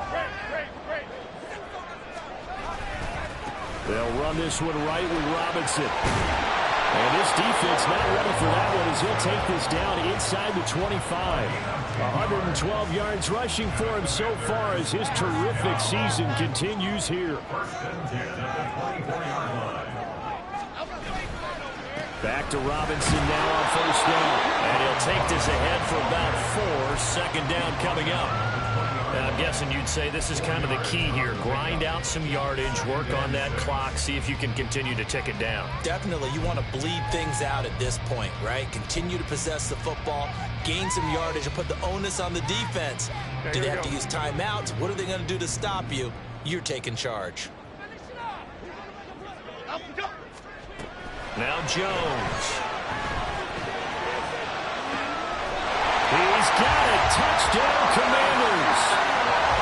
They'll run this one right with Robinson. And this defense not ready for that one as he'll take this down inside the 25. 112 yards rushing for him so far as his terrific season continues here. Back to Robinson now on 1st down. And he'll take this ahead for about 4. 2nd down coming up. And I'm guessing you'd say this is kind of the key here. Grind out some yardage, work on that clock, see if you can continue to tick it down. Definitely. You want to bleed things out at this point, right? Continue to possess the football, gain some yardage, and put the onus on the defense. Do they have to use timeouts? What are they going to do to stop you? You're taking charge. Now Jones. He's got it. Touchdown, Commanders.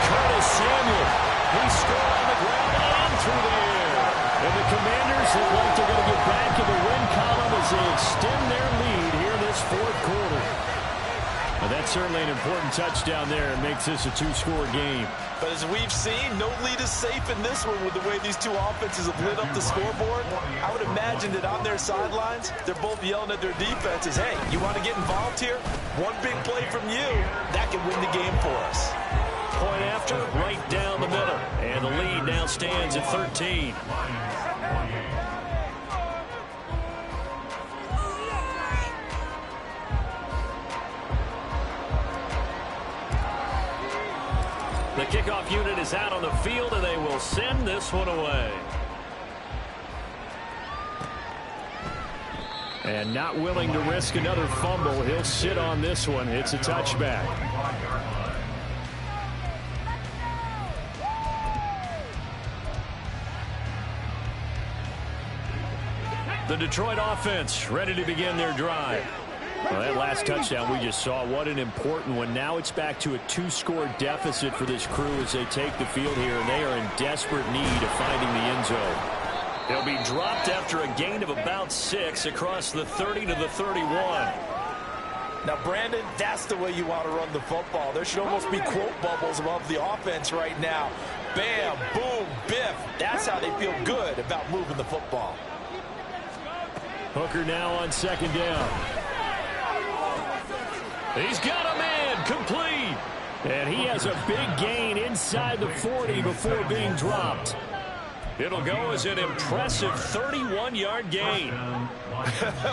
Curtis Samuel. He scored on the ground and through the air. And the Commanders look like they're going to get back in the win column as they extend their lead here in this fourth quarter. Well, that's certainly an important touchdown there. It makes this a two-score game. But as we've seen, no lead is safe in this one with the way these two offenses have lit up the scoreboard. I would imagine that on their sidelines, they're both yelling at their defenses, hey, you want to get involved here? One big play from you, that can win the game for us. Point after, right down the middle. And the lead now stands at 13. The kickoff unit is out on the field, and they will send this one away. And not willing to risk another fumble, he'll sit on this one. It's a touchback. The Detroit offense ready to begin their drive. Well, that last touchdown we just saw, what an important one. Now it's back to a two-score deficit for this crew as they take the field here, and they are in desperate need of finding the end zone. They'll be dropped after a gain of about 6 across the 30 to the 31. Now, Brandon, that's the way you want to run the football. There should almost be quote bubbles above the offense right now. Bam, boom, biff. That's how they feel good about moving the football. Hooker now on second down. He's got a man, complete. And he has a big gain inside the 40 before being dropped. It'll go as an impressive 31-yard gain.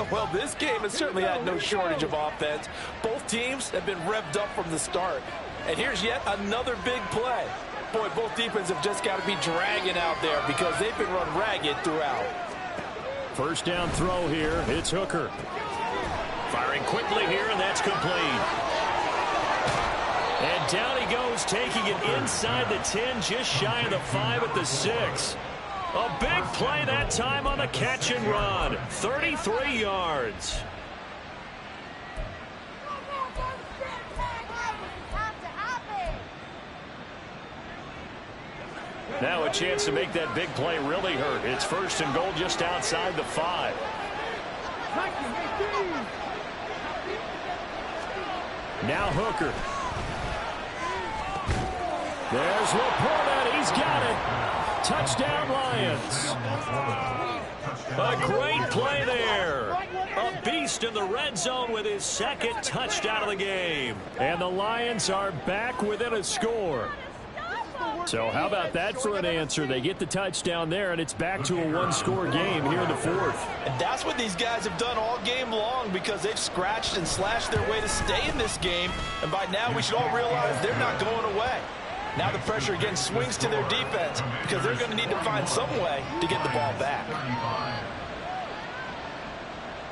Well, this game has certainly had no shortage of offense. Both teams have been revved up from the start. And here's yet another big play. Boy, both defenses have just got to be dragging out there because they've been run ragged throughout. First down throw here. It's Hooker. Firing quickly here, and that's complete. And down he goes, taking it inside the 10, just shy of the 5 at the 6. A big play that time on the catch and run. 33 yards. Now a chance to make that big play really hurt. It's first and goal just outside the 5. Now Hooker. There's Laporta. He's got it. Touchdown, Lions. A great play there. A beast in the red zone with his second touchdown of the game. And the Lions are back within a score. So how about that for an answer? They get the touchdown there, and it's back to a one-score game here in the fourth. And that's what these guys have done all game long because they've scratched and slashed their way to stay in this game. And by now, we should all realize they're not going away. Now the pressure again swings to their defense because they're going to need to find some way to get the ball back.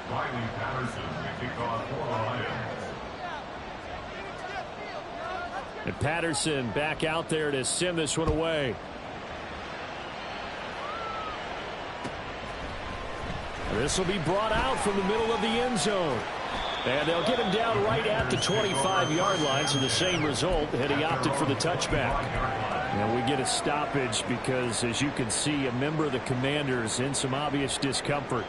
Riley Patterson, the kickoff for the Lions. And Patterson back out there to send this one away. This will be brought out from the middle of the end zone. And they'll get him down right at the 25-yard line, so the same result, and he opted for the touchback. And we get a stoppage because, as you can see, a member of the Commanders in some obvious discomfort.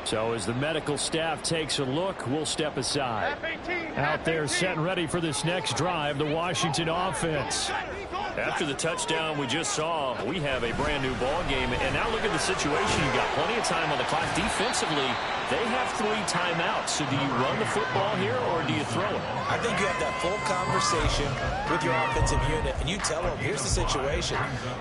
So as the medical staff takes a look, we'll step aside. Out there set and ready for this next drive, the Washington offense. After the touchdown we just saw, we have a brand new ball game. And now look at the situation. You've got plenty of time on the clock. Defensively, they have 3 timeouts. So do you run the football here or do you throw it? I think you have that full conversation with your offensive unit, and you tell them, here's the situation.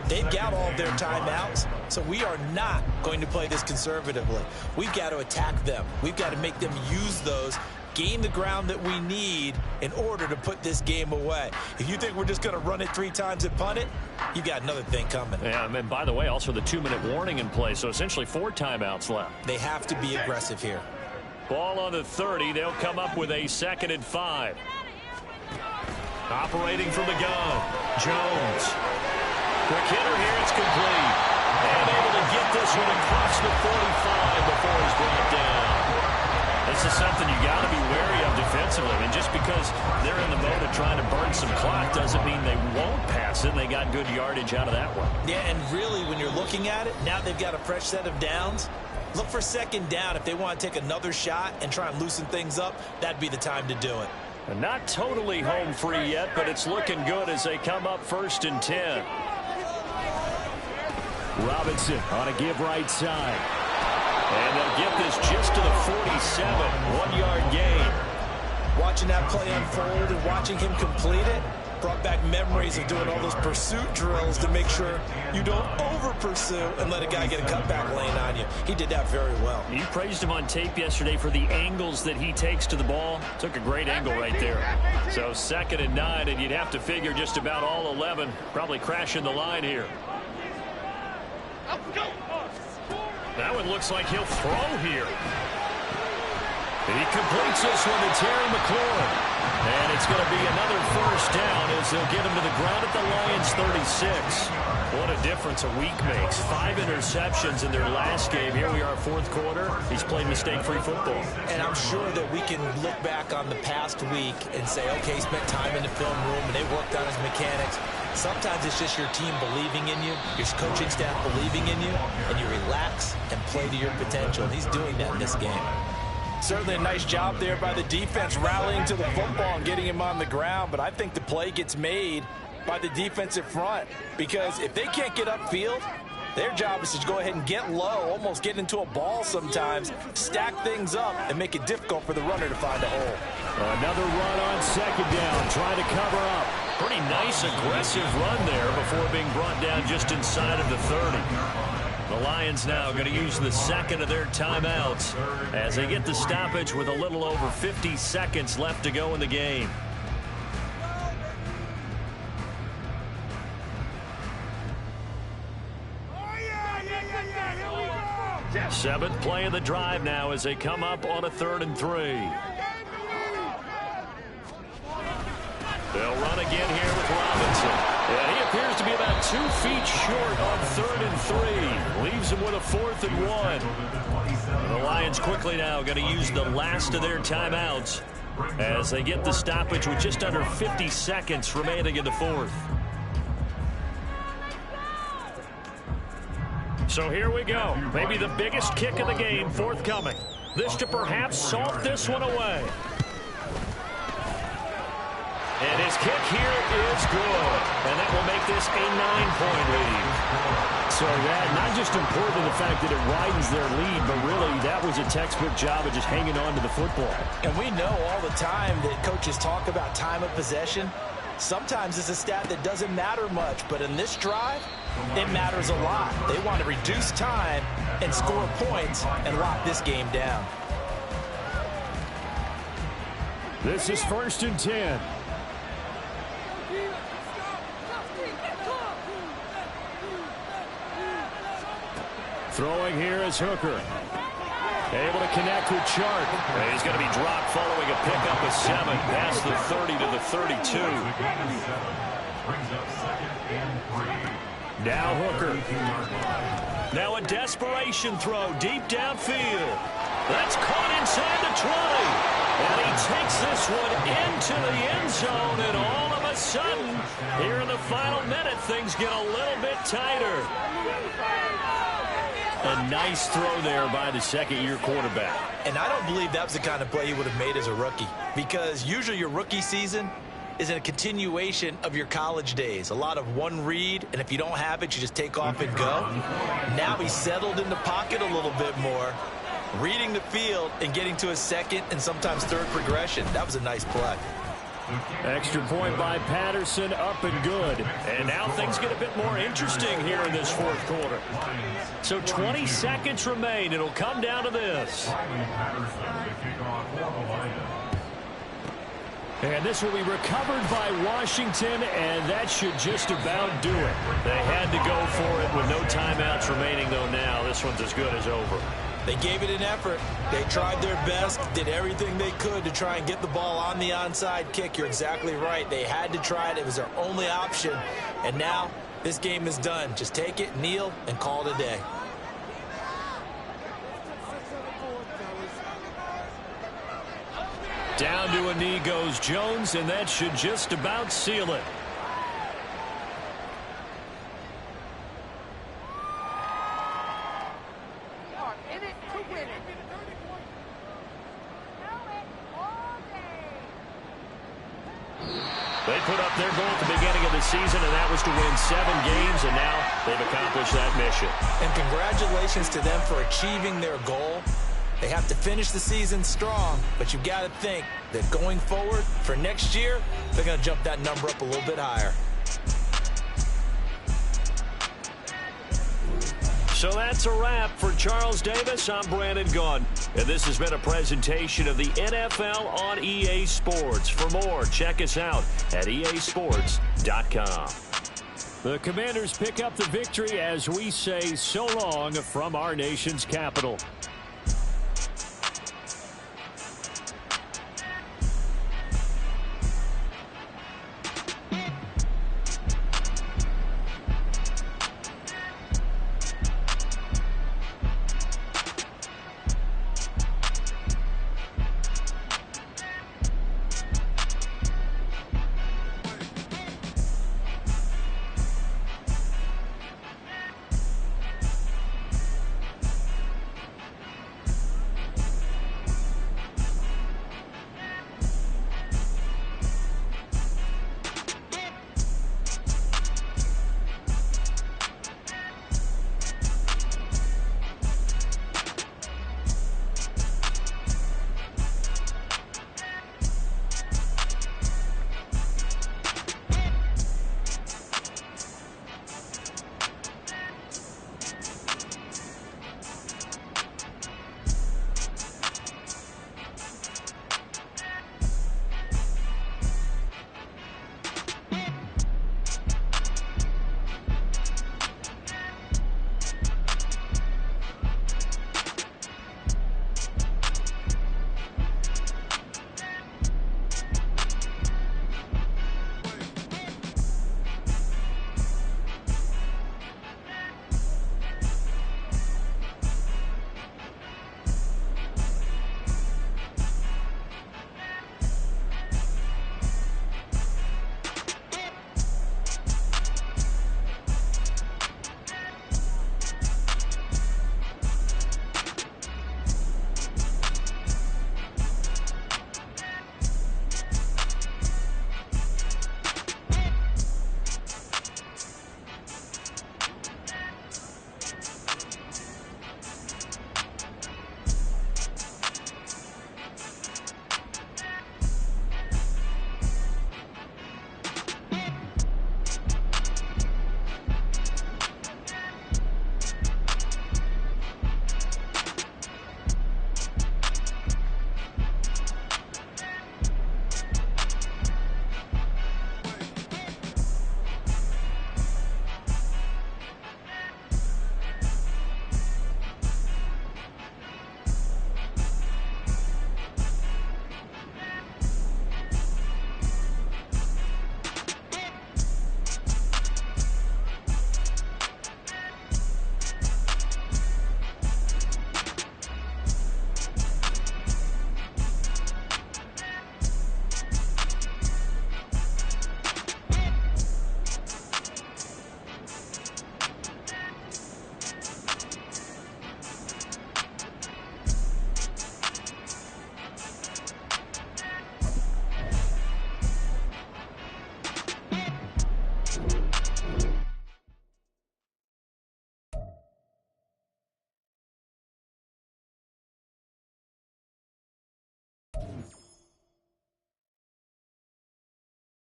They've got all of their timeouts, so we are not going to play this conservatively. We've got to attack them. We've got to make them use those, gain the ground that we need in order to put this game away. If you think we're just going to run it 3 times and punt it, you got another thing coming. Yeah, and by the way, also the 2-minute warning in play, so essentially 4 timeouts left. They have to be aggressive here. Ball on the 30. They'll come up with a 2nd and 5. Operating from the gun, Jones. Quick hitter here, it's complete. And able to get this one across the 45 before he's brought down. This is something you got to be wary of defensively. I mean, And just because they're in the mode of trying to burn some clock doesn't mean they won't pass it. They got good yardage out of that one. Yeah, and really, when you're looking at it, now they've got a fresh set of downs. Look for second down. If they want to take another shot and try and loosen things up, that'd be the time to do it. And not totally home free yet, but it's looking good as they come up 1st and 10. Robinson on a give right side. And they'll get this just to the 47. 1-yard gain. Watching that play unfold and watching him complete it brought back memories of doing all those pursuit drills to make sure you don't over-pursue and let a guy get a cutback lane on you. He did that very well. You praised him on tape yesterday for the angles that he takes to the ball. Took a great angle right there. So 2nd and 9, and you'd have to figure just about all 11 probably crashing the line here. That one looks like he'll throw here. And he completes this one to Terry McLaurin. And it's going to be another 1st down as they'll get him to the ground at the Lions 36. What a difference a week makes. 5 interceptions in their last game. Here we are, 4th quarter. He's played mistake-free football. And I'm sure that we can look back on the past week and say, okay, he spent time in the film room and they worked on his mechanics. Sometimes it's just your team believing in you, your coaching staff believing in you, and you relax and play to your potential. And he's doing that in this game. Certainly a nice job there by the defense rallying to the football and getting him on the ground, but I think the play gets made by the defensive front because if they can't get upfield, their job is to go ahead and get low, almost get into a ball sometimes, stack things up, and make it difficult for the runner to find a hole. Another run on 2nd down, trying to cover up. Pretty nice, aggressive run there before being brought down just inside of the 30. The Lions now going to use the 2nd of their timeouts as they get the stoppage with a little over 50 seconds left to go in the game. Seventh play of the drive now as they come up on a 3rd and 3. They'll run again here with Robinson. Yeah, he appears to be about 2 feet short on 3rd and 3. Leaves him with a 4th and 1. The Lions quickly now going to use the last of their timeouts as they get the stoppage with just under 50 seconds remaining in the 4th. So here we go. Maybe the biggest kick of the game forthcoming. This to perhaps salt this one away. And his kick here is good. And that will make this a 9-point lead. So that not just important in the fact that it widens their lead, but really that was a textbook job of just hanging on to the football. And we know all the time that coaches talk about time of possession. Sometimes it's a stat that doesn't matter much, but in this drive, it matters a lot. They want to reduce time and score points and lock this game down. This is 1st and 10. Throwing here is Hooker. Able to connect with Chark. And he's going to be dropped following a pickup of 7 past the 30 to the 32. Now Hooker. Now a desperation throw deep downfield. That's caught inside the 20. And he takes this one into the end zone. And all of a sudden, here in the final minute, things get a little bit tighter. A nice throw there by the second-year quarterback. And I don't believe that was the kind of play he would have made as a rookie, because usually your rookie season is in a continuation of your college days. A lot of one read, and if you don't have it, you just take off and go. Now he's settled in the pocket a little bit more, reading the field and getting to a second and sometimes third progression. That was a nice play. Extra point by Patterson, up and good. And now things get a bit more interesting here in this 4th quarter. So 20 seconds remain. It'll come down to this. And this will be recovered by Washington, and that should just about do it. They had to go for it with no timeouts remaining, though now this one's as good as over. They gave it an effort. They tried their best, did everything they could to try and get the ball on the onside kick. You're exactly right. They had to try it. It was their only option. And now this game is done. Just take it, kneel, and call it a day. Down to a knee goes Jones, and that should just about seal it. They put up their goal at the beginning of the season, and that was to win 7 games, and now they've accomplished that mission. And congratulations to them for achieving their goal. They have to finish the season strong, but you've got to think that going forward for next year, they're going to jump that number up a little bit higher. So that's a wrap for Charles Davis. I'm Brandon Gunn, and this has been a presentation of the NFL on EA Sports. For more, check us out at easports.com. The Commanders pick up the victory as we say so long from our nation's capital.